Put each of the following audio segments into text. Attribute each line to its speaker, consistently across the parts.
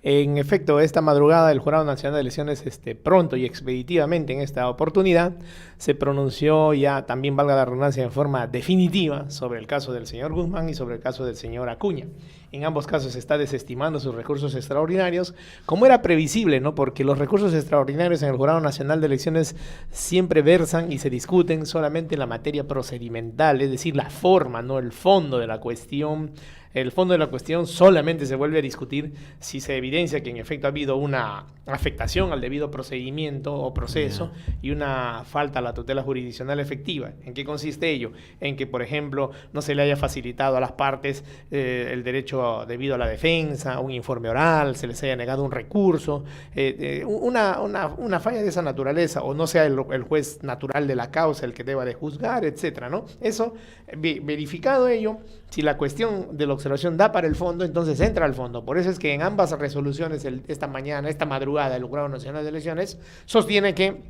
Speaker 1: En efecto, esta madrugada el Jurado Nacional de Elecciones, pronto y expeditivamente en esta oportunidad, se pronunció ya, también valga la redundancia, en forma definitiva sobre el caso del señor Guzmán y sobre el caso del señor Acuña. En ambos casos se está desestimando sus recursos extraordinarios, como era previsible, ¿no? Porque los recursos extraordinarios en el Jurado Nacional de Elecciones siempre versan y se discuten solamente en la materia procedimental, es decir, la forma, no el fondo de la cuestión. El fondo de la cuestión solamente se vuelve a discutir si se evidencia que en efecto ha habido una afectación al debido procedimiento o proceso y una falta a la tutela jurisdiccional efectiva. ¿En qué consiste ello? En que, por ejemplo, no se le haya facilitado a las partes el derecho debido a la defensa, un informe oral, se les haya negado un recurso, una falla de esa naturaleza, o no sea el juez natural de la causa el que deba de juzgar, etcétera, ¿no? Eso, verificado ello, si la cuestión de la observación da para el fondo, entonces entra al fondo. Por eso es que en ambas resoluciones esta madrugada, el Jurado Nacional de Elecciones sostiene que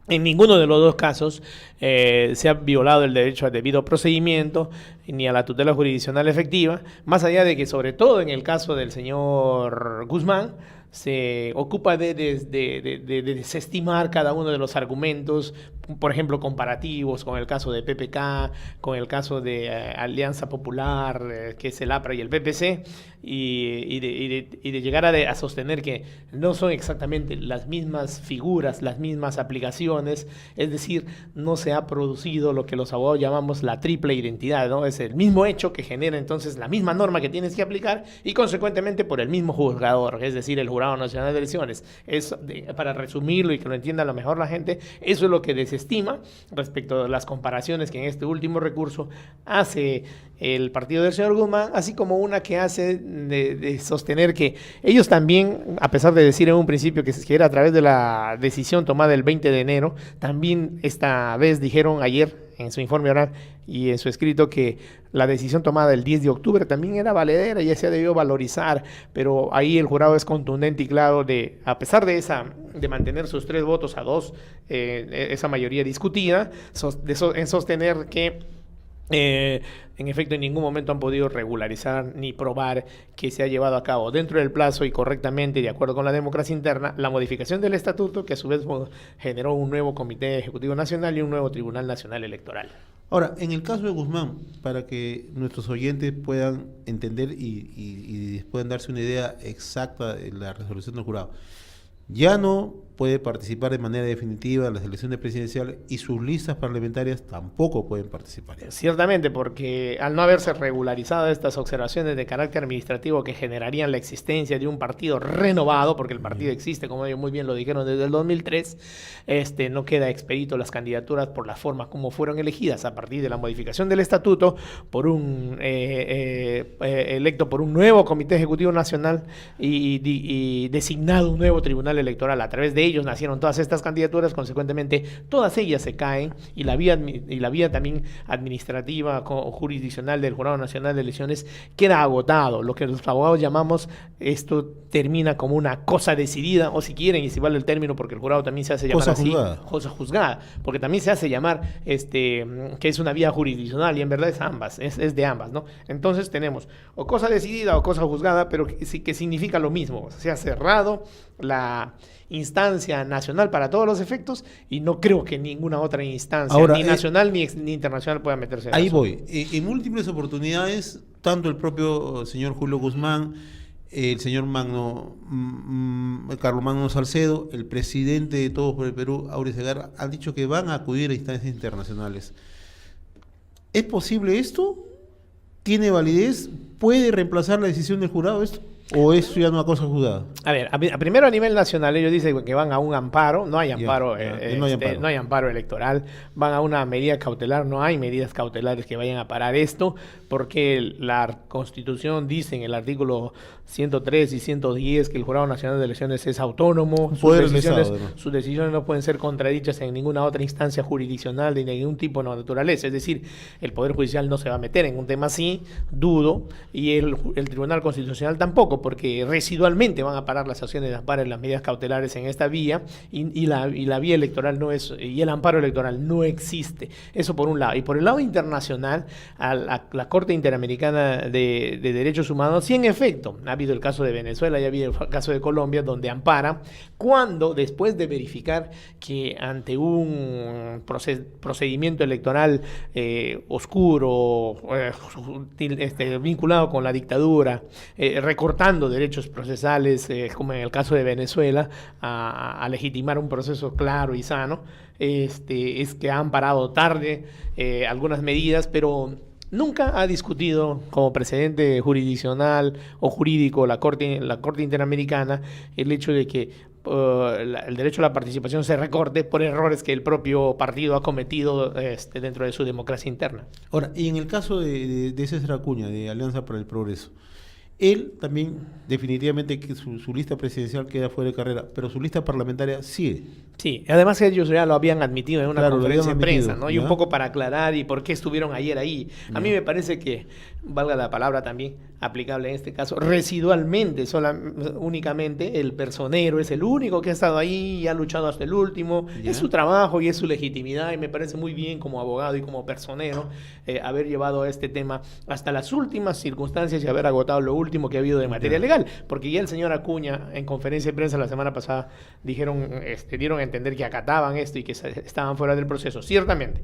Speaker 1: en ninguno de los dos casos se ha violado el derecho al debido procedimiento ni a la tutela jurisdiccional efectiva, más allá de que, sobre todo en el caso del señor Guzmán, se ocupa de desestimar cada uno de los argumentos, por ejemplo, comparativos con el caso de PPK, con el caso de Alianza Popular, que es el APRA y el PPC, y de llegar a sostener que no son exactamente las mismas figuras, las mismas aplicaciones, es decir, no se ha producido lo que los abogados llamamos la triple identidad, ¿no? Es el mismo hecho que genera entonces la misma norma que tienes que aplicar y consecuentemente por el mismo juzgador, es decir, el Jurado Nacional de Elecciones. Para resumirlo y que lo entienda a lo mejor la gente, eso es lo que desestima respecto a las comparaciones que en este último recurso hace el partido del señor Guzmán, así como una que hace de sostener que ellos también, a pesar de decir en un principio que era a través de la decisión tomada el 20 de enero, también esta vez dijeron ayer en su informe oral y en su escrito que la decisión tomada el 10 de octubre también era valedera y ya se ha debido valorizar, pero ahí el jurado es contundente y claro a pesar de mantener sus 3 votos a 2, esa mayoría discutida, en sostener que en efecto en ningún momento han podido regularizar ni probar que se ha llevado a cabo dentro del plazo y correctamente de acuerdo con la democracia interna la modificación del estatuto, que a su vez generó un nuevo Comité Ejecutivo Nacional y un nuevo Tribunal Nacional Electoral.
Speaker 2: Ahora, en el caso de Guzmán, para que nuestros oyentes puedan entender y puedan darse una idea exacta de la resolución del jurado, ya no puede participar de manera definitiva en las elecciones presidenciales y sus listas parlamentarias tampoco pueden participar.
Speaker 1: Ciertamente, porque al no haberse regularizado estas observaciones de carácter administrativo que generarían la existencia de un partido renovado, porque el partido existe, como ellos muy bien lo dijeron, desde el 2003, no queda expedito las candidaturas por la forma como fueron elegidas a partir de la modificación del estatuto por electo por un nuevo Comité Ejecutivo Nacional y designado un nuevo Tribunal Electoral. A través de ellos nacieron todas estas candidaturas, consecuentemente todas ellas se caen y la vía también administrativa o jurisdiccional del Jurado Nacional de Elecciones queda agotado. Lo que los abogados llamamos, esto termina como una cosa decidida, o si quieren, y si vale el término, porque el jurado también se hace llamar cosa juzgada, porque también se hace llamar que es una vía jurisdiccional, y en verdad es ambas, es de ambas, ¿no? Entonces tenemos o cosa decidida o cosa juzgada, pero que significa lo mismo. Se ha cerrado la instancia nacional para todos los efectos y no creo que ninguna otra instancia, ahora, ni nacional ni internacional, pueda meterse en
Speaker 2: ahí eso. Voy. En múltiples oportunidades, tanto el propio señor Julio Guzmán, el señor Carlos Magno Salcedo, el presidente de Todos por el Perú, Auri Segarra, han dicho que van a acudir a instancias internacionales. ¿Es posible esto? ¿Tiene validez? ¿Puede reemplazar la decisión del jurado esto? ¿O es ya una cosa juzgada?
Speaker 1: A ver, primero a nivel nacional ellos dicen que van a un amparo, no hay amparo, no hay amparo electoral, van a una medida cautelar, no hay medidas cautelares que vayan a parar esto, porque la Constitución dice en el artículo 103 y 110 que el Jurado Nacional de Elecciones es autónomo, sus decisiones no pueden ser contradichas en ninguna otra instancia jurisdiccional de ningún tipo de naturaleza, es decir, el Poder Judicial no se va a meter en un tema así, dudo, y el Tribunal Constitucional tampoco, porque residualmente van a parar las acciones de amparo y las medidas cautelares en esta vía, y la vía electoral no es, y el amparo electoral no existe. Eso por un lado. Y por el lado internacional, la Corte Corte Interamericana de Derechos Humanos, sí, en efecto, ha habido el caso de Venezuela y ha habido el caso de Colombia, donde ampara cuando, después de verificar que ante un procedimiento electoral oscuro, vinculado con la dictadura, recortando derechos procesales, como en el caso de Venezuela, a legitimar un proceso claro y sano, es que han parado tarde algunas medidas, pero nunca ha discutido como precedente jurisdiccional o jurídico la Corte Interamericana el hecho de que el derecho a la participación se recorte por errores que el propio partido ha cometido dentro de su democracia interna.
Speaker 2: Ahora, y en el caso de César Acuña, de Alianza para el Progreso, él también definitivamente que su lista presidencial queda fuera de carrera, pero su lista parlamentaria sigue.
Speaker 1: Sí, además ellos ya lo habían admitido en una conferencia de prensa, ¿no?
Speaker 2: ¿ya?
Speaker 1: Y un poco para aclarar y por qué estuvieron ayer ahí. A mí me parece que, valga la palabra también, aplicable en este caso, residualmente, únicamente el personero es el único que ha estado ahí y ha luchado hasta el último.
Speaker 2: ¿Ya?
Speaker 1: Es su trabajo y es su legitimidad, y me parece muy bien como abogado y como personero haber llevado este tema hasta las últimas circunstancias y haber agotado lo último que ha habido de materia legal, porque ya el señor Acuña en conferencia de prensa la semana pasada dieron a entender que acataban esto y que estaban fuera del proceso. Ciertamente,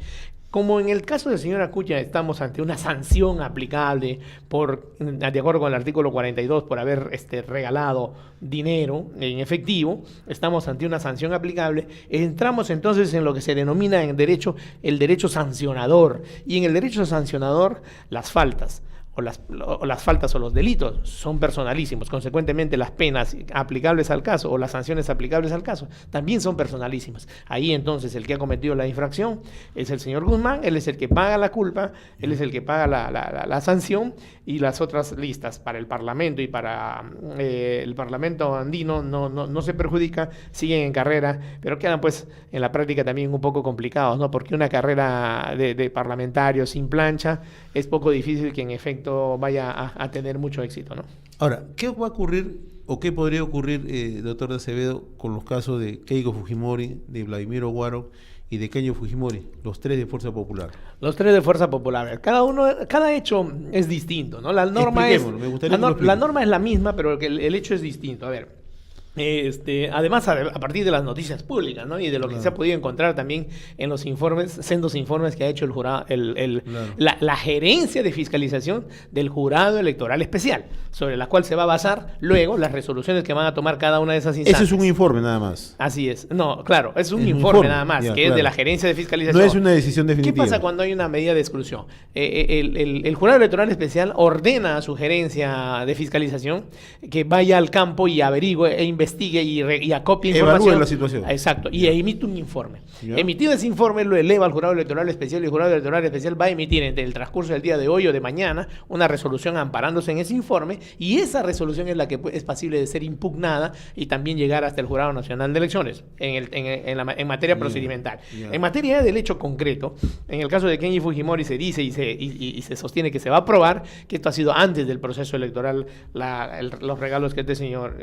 Speaker 1: como en el caso del señor Acuña estamos ante una sanción aplicable de acuerdo con el artículo 42 por haber regalado dinero en efectivo, estamos ante una sanción aplicable, entramos entonces en lo que se denomina en derecho el derecho sancionador, y en el derecho sancionador las faltas o las faltas o los delitos son personalísimos. Consecuentemente, las penas aplicables al caso o las sanciones aplicables al caso también son personalísimas. Ahí entonces el que ha cometido la infracción es el señor Guzmán, él es el que paga la culpa, él es el que paga la sanción, y las otras listas para el Parlamento y para el Parlamento andino no se perjudica, siguen en carrera, pero quedan pues en la práctica también un poco complicados, ¿no? Porque una carrera de parlamentarios sin plancha es poco difícil que en efecto vaya a tener mucho éxito, ¿no?
Speaker 2: Ahora, ¿qué va a ocurrir o qué podría ocurrir, doctor de Acevedo, con los casos de Keiko Fujimori, de Vladimiro Guaro y de Kenyo Fujimori, los tres de Fuerza Popular?
Speaker 1: Los tres de Fuerza Popular. Cada hecho es distinto, ¿no? La norma es la misma, pero el hecho es distinto. A ver. Además, a partir de las noticias públicas, ¿no? Y de lo que se ha podido encontrar también en los sendos informes que ha hecho el jurado, la gerencia de fiscalización del jurado electoral especial, sobre la cual se va a basar luego las resoluciones que van a tomar cada una de esas instancias.
Speaker 2: Ese es un informe nada más.
Speaker 1: Así es. No, claro, es un informe nada más, es de la gerencia de fiscalización.
Speaker 2: No es una decisión definitiva.
Speaker 1: ¿Qué pasa cuando hay una medida de exclusión? El jurado electoral especial ordena a su gerencia de fiscalización que vaya al campo y averigüe e investigue y acopie información.
Speaker 2: Evalúe la situación.
Speaker 1: Exacto, y emite un informe. ¿Ya? Emitido ese informe, lo eleva al jurado electoral especial, y el jurado electoral especial va a emitir entre el transcurso del día de hoy o de mañana una resolución amparándose en ese informe, y esa resolución es la que es pasible de ser impugnada y también llegar hasta el Jurado Nacional de Elecciones en materia procedimental. En materia del hecho concreto, en el caso de Kenji Fujimori se dice y se sostiene que se va a probar que esto ha sido antes del proceso electoral, los regalos que este señor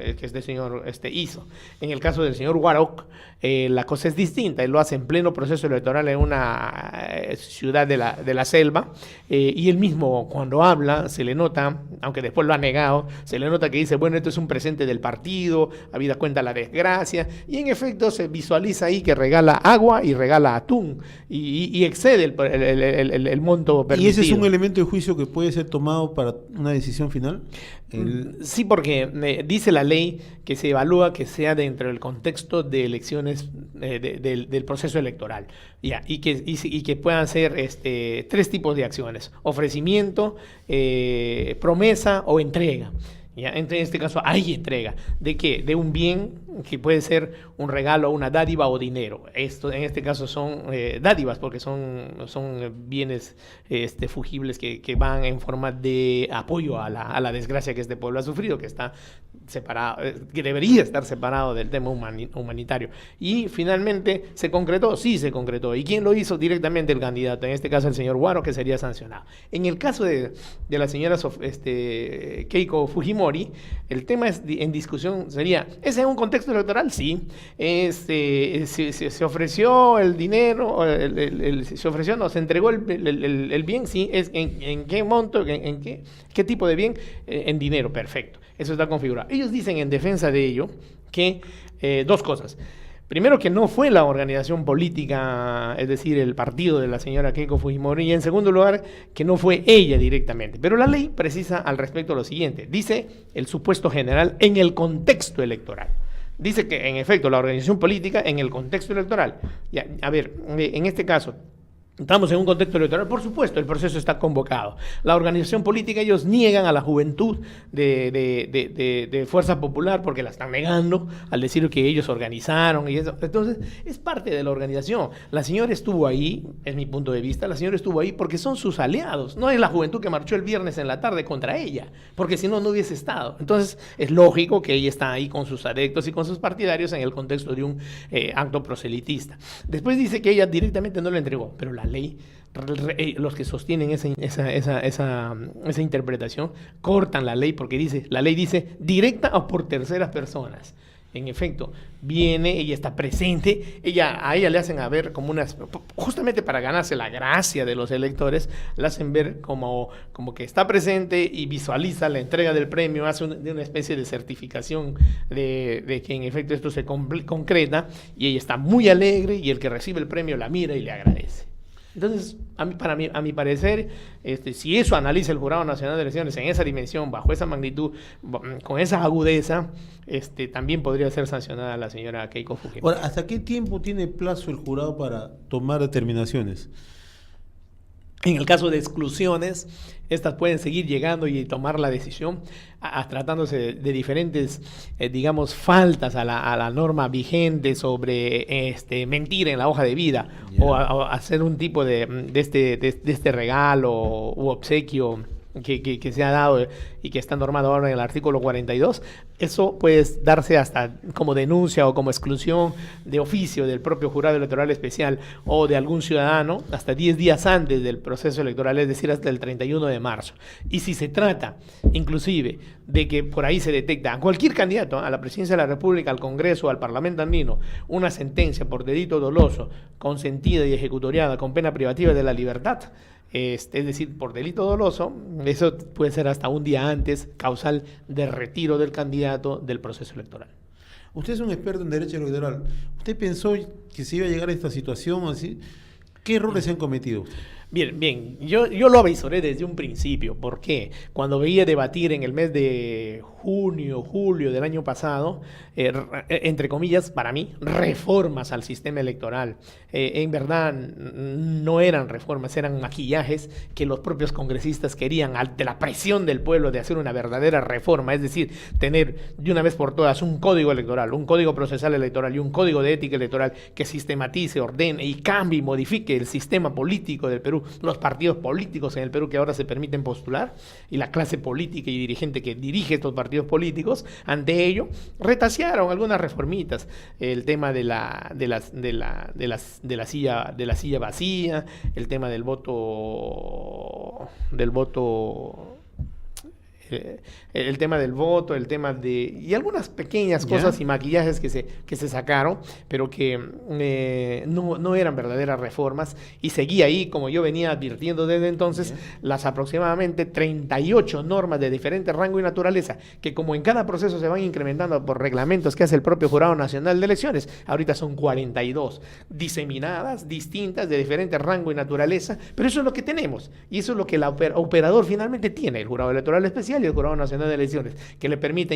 Speaker 1: hizo. En el caso del señor Guaroc, la cosa es distinta. Él lo hace en pleno proceso electoral en una ciudad de la selva, y él mismo, cuando habla, se le nota, aunque después lo ha negado, se le nota que dice, bueno, esto es un presente del partido, habida cuenta la desgracia, y en efecto se visualiza ahí que regala agua y regala atún, y excede el monto permitido.
Speaker 2: ¿Y ese es un elemento de juicio que puede ser tomado para una decisión final?
Speaker 1: Sí, porque dice la ley que se evalúa que sea dentro del contexto de elecciones del proceso electoral, ¿ya? Y que puedan ser tres tipos de acciones: ofrecimiento, promesa o entrega. ¿Ya? En este caso hay entrega. ¿De qué? De un bien que puede ser un regalo, una dádiva o dinero. Esto en este caso son dádivas, porque son bienes fugibles que van en forma de apoyo a la desgracia que este pueblo ha sufrido, que está separado, que debería estar separado del tema humanitario. Y finalmente se concretó, sí se concretó. ¿Y quién lo hizo? Directamente el candidato, en este caso el señor Guaro, que sería sancionado. En el caso de la señora Keiko Fujimori, el tema en discusión sería, ¿es en un contexto electoral? Sí. Se ofreció el dinero, se ofreció, no, se entregó el bien, sí. ¿En qué monto, en qué tipo de bien? En dinero, perfecto. Eso está configurado. Ellos dicen en defensa de ello que dos cosas. Primero, que no fue la organización política, es decir, el partido de la señora Keiko Fujimori, y en segundo lugar, que no fue ella directamente. Pero la ley precisa al respecto lo siguiente. Dice el supuesto general en el contexto electoral. Dice que, en efecto, la organización política en el contexto electoral. Ya, a ver, en este caso, estamos en un contexto electoral, por supuesto, el proceso está convocado. La organización política, ellos niegan a la juventud de Fuerza Popular porque la están negando al decir que ellos organizaron y eso. Entonces, es parte de la organización. La señora estuvo ahí, es mi punto de vista, la señora estuvo ahí porque son sus aliados. No es la juventud que marchó el viernes en la tarde contra ella, porque si no, no hubiese estado. Entonces, es lógico que ella está ahí con sus adeptos y con sus partidarios en el contexto de un acto proselitista. Después dice que ella directamente no lo entregó, pero la ley, los que sostienen esa interpretación, cortan la ley porque la ley dice directa o por terceras personas. En efecto, viene, ella está presente, a ella le hacen a ver como justamente para ganarse la gracia de los electores, la hacen ver como que está presente y visualiza la entrega del premio, hace una especie de certificación de que en efecto esto se concreta, y ella está muy alegre y el que recibe el premio la mira y le agradece. Entonces, a mi parecer, si eso analiza el Jurado Nacional de Elecciones en esa dimensión, bajo esa magnitud, con esa agudeza, también podría ser sancionada la señora Keiko Fujimori.
Speaker 2: Ahora, ¿hasta qué tiempo tiene plazo el jurado para tomar determinaciones?
Speaker 1: En el caso de exclusiones, estas pueden seguir llegando y tomar la decisión tratándose de diferentes, digamos, faltas a la norma vigente sobre mentir en la hoja de vida, o hacer un tipo de este regalo u obsequio que se ha dado y que está normado ahora en el artículo 42, eso puede darse hasta como denuncia o como exclusión de oficio del propio jurado electoral especial o de algún ciudadano hasta 10 días antes del proceso electoral, es decir, hasta el 31 de marzo. Y si se trata, inclusive, de que por ahí se detecta a cualquier candidato, a la presidencia de la República, al Congreso, al Parlamento andino, una sentencia por delito doloso, consentida y ejecutoriada con pena privativa de la libertad, es decir, por delito doloso, eso puede ser hasta un día antes, causal de retiro del candidato del proceso electoral.
Speaker 2: Usted es un experto en derecho electoral. ¿Usted pensó que se iba a llegar a esta situación así? ¿Qué errores se han cometido?
Speaker 1: Bien, yo lo avisoré desde un principio. ¿Por qué? Cuando veía debatir en el mes de junio, julio del año pasado, entre comillas, para mí, reformas al sistema electoral. En verdad, no eran reformas, eran maquillajes que los propios congresistas querían, ante la presión del pueblo, de hacer una verdadera reforma, es decir, tener de una vez por todas un código electoral, un código procesal electoral y un código de ética electoral que sistematice, ordene y cambie y modifique el sistema político del Perú, los partidos políticos en el Perú que ahora se permiten postular, y la clase política y dirigente que dirige estos partidos políticos. Ante ello, retasearon algunas reformitas, el tema de la silla vacía, el tema del voto el tema del voto, el tema y algunas pequeñas cosas y maquillajes que se sacaron, pero que no eran verdaderas reformas, y seguía ahí, como yo venía advirtiendo desde entonces, las aproximadamente 38 normas de diferente rango y naturaleza, que como en cada proceso se van incrementando por reglamentos que hace el propio Jurado Nacional de Elecciones, ahorita son 42, diseminadas, distintas, de diferente rango y naturaleza, pero eso es lo que tenemos, y eso es lo que el operador finalmente tiene, el Jurado Electoral Especial y el Jurado Nacional de Elecciones, que le permite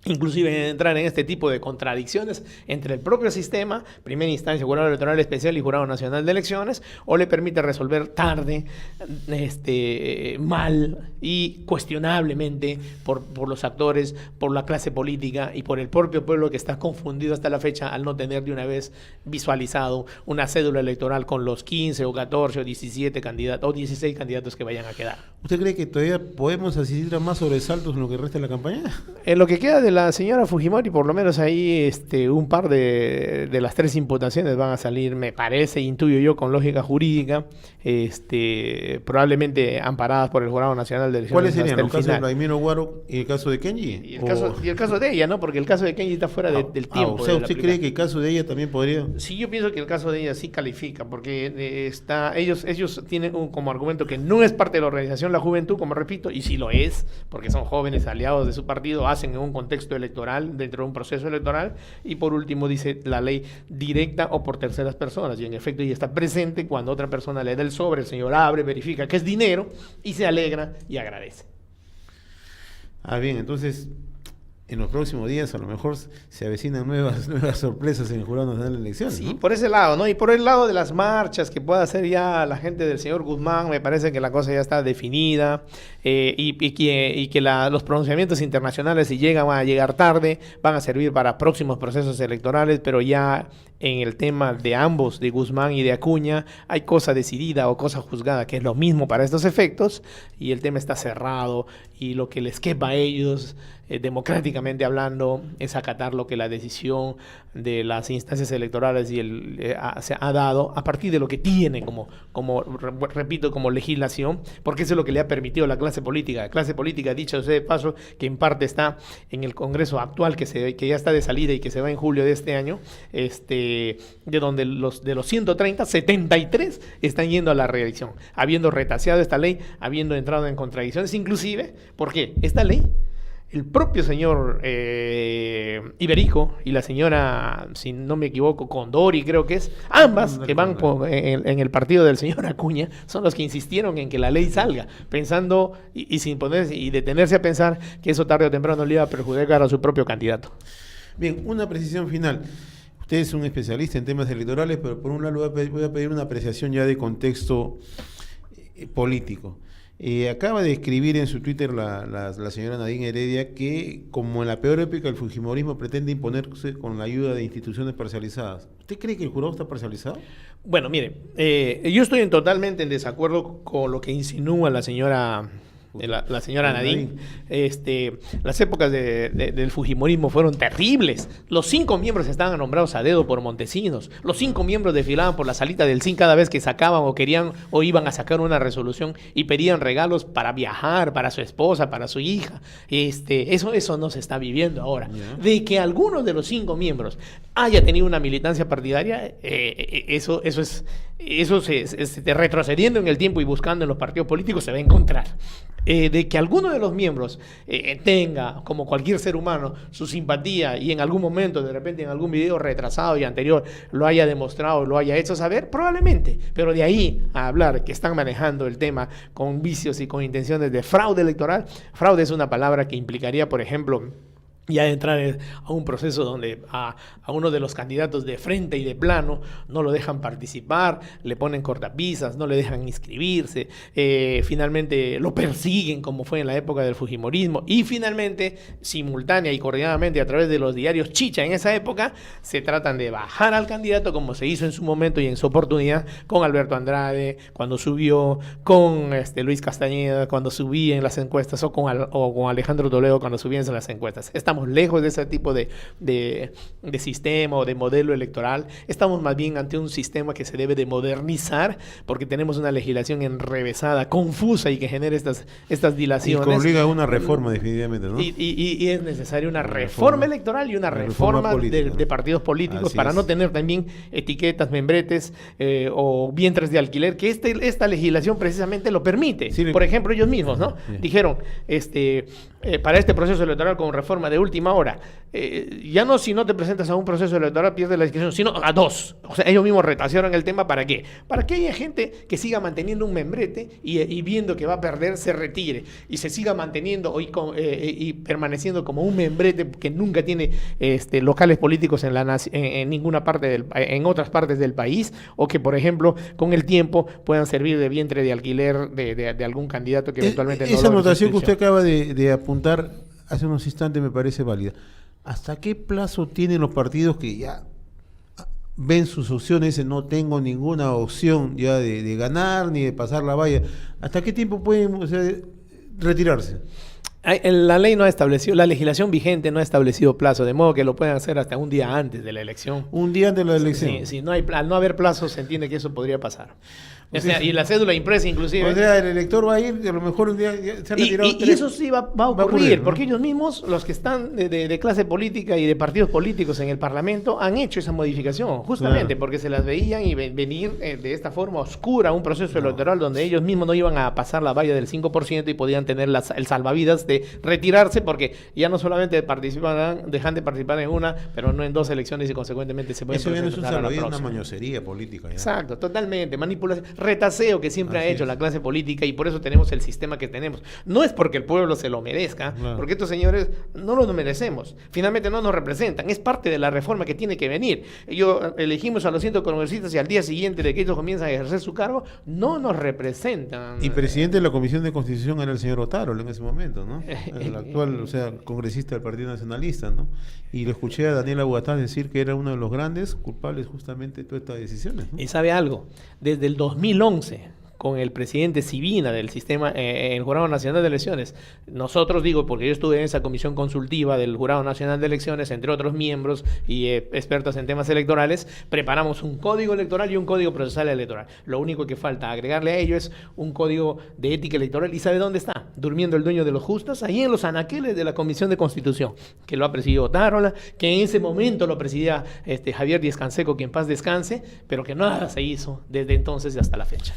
Speaker 1: inclusive entrar en este tipo de contradicciones entre el propio sistema, primera instancia, Jurado Electoral Especial y Jurado Nacional de Elecciones, o le permite resolver tarde, mal y cuestionablemente por los actores, por la clase política y por el propio pueblo que está confundido hasta la fecha al no tener de una vez visualizado una cédula electoral con los 15 o 14 o 17 candidatos o 16 candidatos que vayan a quedar.
Speaker 2: ¿Usted cree que todavía podemos asistir a más sobresaltos en lo que resta de la campaña?
Speaker 1: En lo que queda de la señora Fujimori, por lo menos ahí un par de las 3 imputaciones van a salir, me parece, intuyo yo, con lógica jurídica, probablemente amparadas por el Jurado Nacional de Elecciones.
Speaker 2: ¿Cuáles serían
Speaker 1: hasta
Speaker 2: los
Speaker 1: el
Speaker 2: casos de
Speaker 1: final.
Speaker 2: Vladimiro Guaro y el caso de Kenji?
Speaker 1: Y el caso de ella, ¿no? Porque el caso de Kenji está fuera del tiempo.
Speaker 2: O sea,
Speaker 1: de la
Speaker 2: ¿usted cree
Speaker 1: aplicación.
Speaker 2: que el caso de ella también podría...?
Speaker 1: Sí, yo pienso que el caso de ella sí califica, porque ellos tienen como argumento que no es parte de la organización La Juventud, como repito, y sí lo es, porque son jóvenes aliados de su partido, hacen en un contexto electoral, dentro de un proceso electoral, y por último dice la ley directa o por terceras personas, y en efecto ella está presente cuando otra persona le da el sobre, el señor abre, verifica que es dinero, y se alegra y agradece.
Speaker 2: Bien, entonces, en los próximos días a lo mejor se avecinan nuevas sorpresas en el Jurado Nacional de Elecciones,
Speaker 1: Sí,
Speaker 2: ¿no?
Speaker 1: por ese lado, ¿no? Y por el lado de las marchas que pueda hacer ya la gente del señor Guzmán, me parece que la cosa ya está definida y que los pronunciamientos internacionales, si van a llegar tarde, van a servir para próximos procesos electorales, pero ya en el tema de ambos, de Guzmán y de Acuña, hay cosa decidida o cosa juzgada, que es lo mismo para estos efectos, y el tema está cerrado, y lo que les quepa a ellos, democráticamente hablando, es acatar lo que la decisión de las instancias electorales se ha dado a partir de lo que tiene repito, como legislación, porque eso es lo que le ha permitido la clase política. La clase política, dicho sea de paso, que en parte está en el Congreso actual, que ya está de salida y que se va en julio de este año, de donde de los 130, 73 están yendo a la reelección, habiendo retaseado esta ley, habiendo entrado en contradicciones, inclusive, porque esta ley, el propio señor Iberico y la señora, si no me equivoco, Condori, creo que es, ambas que van en el partido del señor Acuña, son los que insistieron en que la ley salga, pensando y sin ponerse y detenerse a pensar que eso tarde o temprano le iba a perjudicar a su propio candidato.
Speaker 2: Bien, una precisión final. Usted es un especialista en temas electorales, pero por un lado voy a pedir una apreciación ya de contexto político. Acaba de escribir en su Twitter la señora Nadine Heredia que, como en la peor época, el fujimorismo pretende imponerse con la ayuda de instituciones parcializadas. ¿Usted cree que el jurado está parcializado?
Speaker 1: Bueno, mire, yo estoy totalmente en desacuerdo con lo que insinúa la señora Nadine. Las épocas del fujimorismo fueron terribles. Los 5 miembros estaban nombrados a dedo por Montesinos. Los 5 miembros desfilaban por la salita del CIN cada vez que sacaban o querían o iban a sacar una resolución y pedían regalos para viajar, para su esposa, para su hija. Eso no se está viviendo ahora. De que alguno de los 5 miembros haya tenido una militancia partidaria, eso retrocediendo en el tiempo y buscando en los partidos políticos se va a encontrar. De que alguno de los miembros tenga, como cualquier ser humano, su simpatía y en algún momento, de repente en algún video retrasado y anterior, lo haya demostrado, lo haya hecho saber, probablemente. Pero de ahí a hablar que están manejando el tema con vicios y con intenciones de fraude electoral, fraude es una palabra que implicaría, por ejemplo, ya entrar a un proceso donde a uno de los candidatos de frente y de plano no lo dejan participar, le ponen cortapisas, no le dejan inscribirse, finalmente lo persiguen como fue en la época del fujimorismo y finalmente, simultánea y coordinadamente a través de los diarios chicha en esa época, se tratan de bajar al candidato como se hizo en su momento y en su oportunidad con Alberto Andrade, cuando subió, con Luis Castañeda, cuando subía en las encuestas o con Alejandro Toledo cuando subían en las encuestas. Estamos lejos de ese tipo de sistema o de modelo electoral. Estamos más bien ante un sistema que se debe de modernizar porque tenemos una legislación enrevesada, confusa y que genera estas dilaciones.
Speaker 2: Y que obliga a una reforma definitivamente, ¿no?
Speaker 1: Y es necesaria una reforma electoral y una reforma política, de partidos políticos para no tener también etiquetas, membretes o vientres de alquiler, que esta legislación precisamente lo permite. Sí, por ejemplo, ellos mismos, ¿no? Dijeron, para este proceso electoral con reforma de última hora. Ya no si no te presentas a un proceso electoral pierdes la inscripción, sino a 2. O sea, ellos mismos retrasaron el tema. ¿Para qué? Para que haya gente que siga manteniendo un membrete y viendo que va a perder, se retire y se siga manteniendo y permaneciendo como un membrete que nunca tiene locales políticos en ninguna parte en otras partes del país, o que, por ejemplo, con el tiempo puedan servir de vientre de alquiler de algún candidato que eventualmente no
Speaker 2: esa
Speaker 1: logre
Speaker 2: anotación
Speaker 1: su
Speaker 2: que usted
Speaker 1: inscripción.
Speaker 2: acaba de apuntar hace unos instantes me parece válida. ¿Hasta qué plazo tienen los partidos que ya ven sus opciones, no tengo ninguna opción ya de ganar ni de pasar la valla? ¿Hasta qué tiempo pueden, o sea, retirarse?
Speaker 1: La ley no ha establecido, la legislación vigente no ha establecido plazo, de modo que lo pueden hacer hasta un día antes de la elección.
Speaker 2: Un día antes de la elección.
Speaker 1: Sí, sí, al no haber plazo se entiende que eso podría pasar. O sea, y la cédula impresa inclusive.
Speaker 2: O sea, el elector va a ir, a lo mejor un día se ha retirado
Speaker 1: Y eso sí va a ocurrir,
Speaker 2: ¿no?
Speaker 1: porque ellos mismos, los que están de clase política y de partidos políticos en el Parlamento, han hecho esa modificación, justamente
Speaker 2: Claro.
Speaker 1: porque se las veían y venir de esta forma oscura a un proceso electoral donde ellos mismos no iban a pasar la valla del 5% y podían tener el salvavidas de retirarse, porque ya no solamente participarán, dejan de participar en una, pero no en 2 elecciones y consecuentemente se pueden
Speaker 2: Eso ya no es un
Speaker 1: presentar a la
Speaker 2: salvavidas, una
Speaker 1: próxima.
Speaker 2: mañosería política. Ya.
Speaker 1: Exacto, totalmente. Manipulación, retaseo que siempre
Speaker 2: Así
Speaker 1: ha hecho
Speaker 2: es.
Speaker 1: la clase política, y por eso tenemos el sistema que tenemos. No es porque el pueblo se lo merezca,
Speaker 2: Claro.
Speaker 1: porque estos señores no lo merecemos. Finalmente no nos representan. Es parte de la reforma que tiene que venir. Ellos elegimos a los 100 congresistas y al día siguiente de que ellos comienzan a ejercer su cargo, no nos representan.
Speaker 2: Y presidente de la Comisión de Constitución era el señor Otárola en ese momento, ¿no? El actual, o sea, congresista del Partido Nacionalista, ¿no? Y le escuché a Daniel Aguatá decir que era uno de los grandes culpables justamente de todas estas decisiones, ¿no?
Speaker 1: Y sabe algo, desde el 2011, con el presidente Sibina del sistema, el Jurado Nacional de Elecciones, nosotros, digo, porque yo estuve en esa comisión consultiva del Jurado Nacional de Elecciones, entre otros miembros y expertos en temas electorales, preparamos un código electoral y un código procesal electoral. Lo único que falta agregarle a ello es un código de ética electoral. ¿Y sabe dónde está? Durmiendo el dueño de los justos, ahí en los anaqueles de la Comisión de Constitución, que lo ha presidido Otárola, que en ese momento lo presidía Javier Díaz Canseco, que en paz descanse, pero que nada se hizo desde entonces hasta la fecha.